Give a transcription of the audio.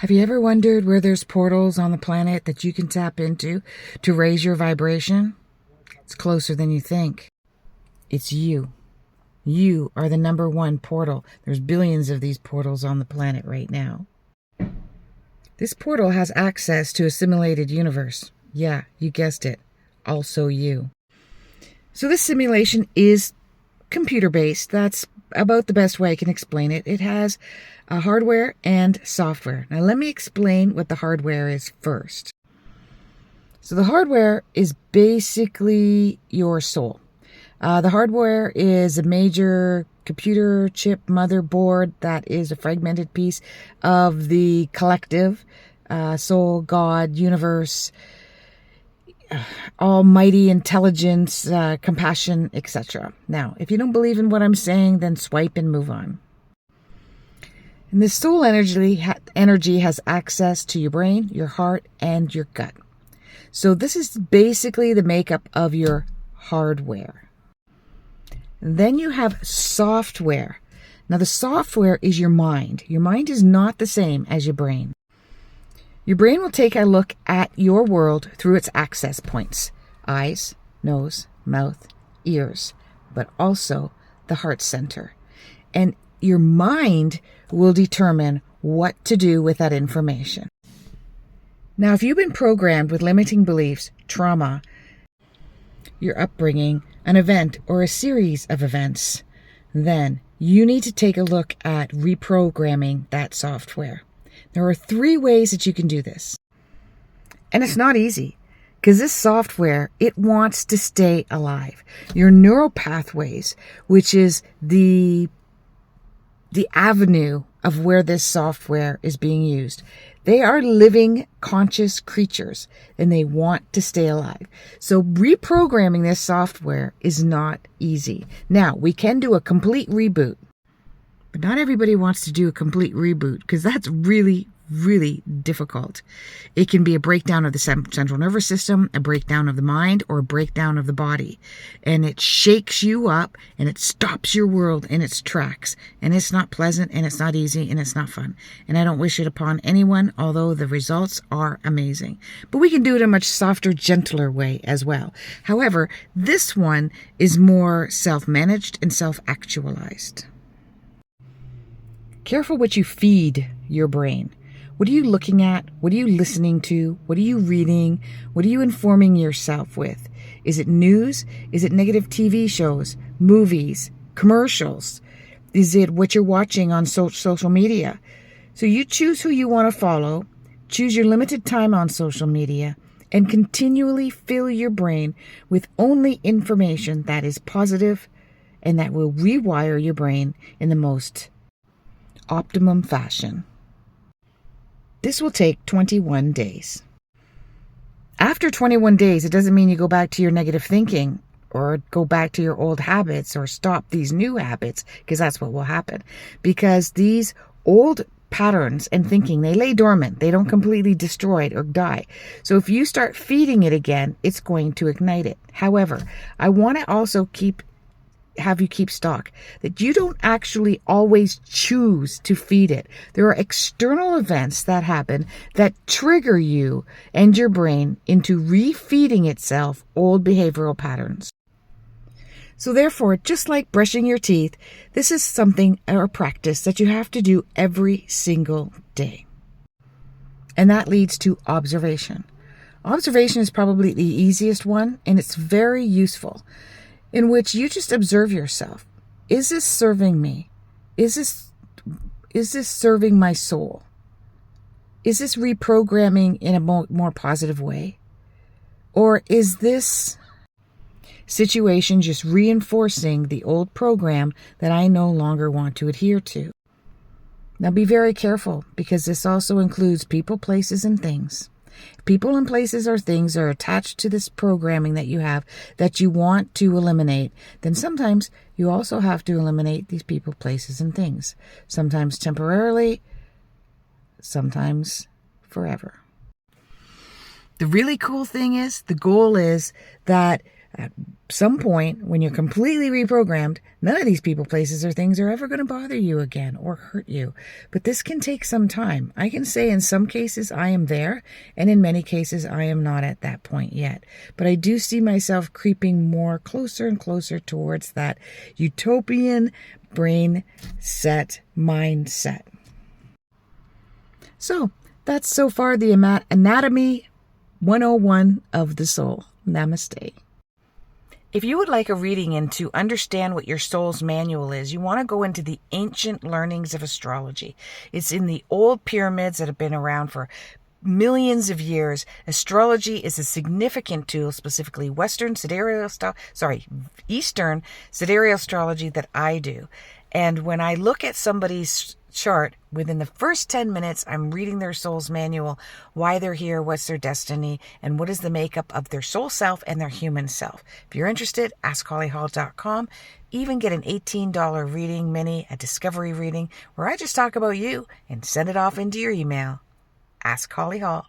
Have you ever wondered where there's portals on the planet that you can tap into to raise your vibration? It's closer than you think. It's you. You are the number one portal. There's billions of these portals on the planet right now. This portal has access to a simulated universe. Yeah, you guessed it. Also you. So this simulation is computer-based. That's about the best way I can explain it. It has hardware and software. Now let me explain what the hardware is first. So the hardware is basically your soul. The hardware is a major computer chip motherboard that is a fragmented piece of the collective, soul, God, universe, almighty intelligence, compassion, etc. Now, if you don't believe in what I'm saying, then swipe and move on. And this soul energy has access to your brain, your heart, and your gut. So this is basically the makeup of your hardware. And then you have software. Now the software is your mind. Your mind is not the same as your brain. Your brain will take a look at your world through its access points: eyes, nose, mouth, ears, but also the heart center. And your mind will determine what to do with that information. Now, if you've been programmed with limiting beliefs, trauma, your upbringing, an event, or a series of events, then you need to take a look at reprogramming that software. There are 3 ways that you can do this. And it's not easy, because this software, it wants to stay alive. Your neural pathways, which is the avenue of where this software is being used, they are living, conscious creatures, and they want to stay alive. So reprogramming this software is not easy. Now, we can do a complete reboot, but not everybody wants to do a complete reboot, because that's really, really difficult. It can be a breakdown of the central nervous system, a breakdown of the mind, or a breakdown of the body. And it shakes you up, and it stops your world in its tracks. And it's not pleasant, and it's not easy, and it's not fun. And I don't wish it upon anyone, although the results are amazing. But we can do it in a much softer, gentler way as well. However, this one is more self-managed and self-actualized. Careful what you feed your brain. What are you looking at? What are you listening to? What are you reading? What are you informing yourself with? Is it news? Is it negative TV shows, movies, commercials? Is it what you're watching on social media? So you choose who you want to follow, choose your limited time on social media, and continually fill your brain with only information that is positive and that will rewire your brain in the most optimum fashion. This will take 21 days. After 21 days, it doesn't mean you go back to your negative thinking or go back to your old habits or stop these new habits, because that's what will happen. Because these old patterns and thinking, they lay dormant. They don't completely destroy it or die. So if you start feeding it again, it's going to ignite it. However, I want to also have you keep stock that you don't actually always choose to feed it. There are external events that happen that trigger you and your brain into refeeding itself old behavioral patterns. So therefore, just like brushing your teeth, this is something or a practice that you have to do every single day. And that leads to observation. Observation is probably the easiest one, and it's very useful, in which you just observe yourself. Is this serving me? Is this serving my soul? Is this reprogramming in a more positive way? Or is this situation just reinforcing the old program that I no longer want to adhere to? Now be very careful, because this also includes people, places, and things. People and places or things are attached to this programming that you have that you want to eliminate. Then sometimes you also have to eliminate these people, places, and things. Sometimes temporarily, sometimes forever. The really cool thing is, the goal is that At some point, when you're completely reprogrammed, none of these people, places, or things are ever going to bother you again or hurt you. But this can take some time. I can say in some cases I am there, and in many cases I am not at that point yet. But I do see myself creeping more closer and closer towards that utopian brain set mindset. So that's so far the Anatomy 101 of the soul. Namaste. If you would like a reading and to understand what your soul's manual is, you want to go into the ancient learnings of astrology. It's in the old pyramids that have been around for millions of years. Astrology is a significant tool, specifically Eastern sidereal astrology that I do. And when I look at somebody's chart, within the first 10 minutes, I'm reading their soul's manual, why they're here, what's their destiny, and what is the makeup of their soul self and their human self. If you're interested, Askhollyhall.com. Even get an $18 reading mini, a discovery reading, where I just talk about you and send it off into your email. Askhollyhall.com.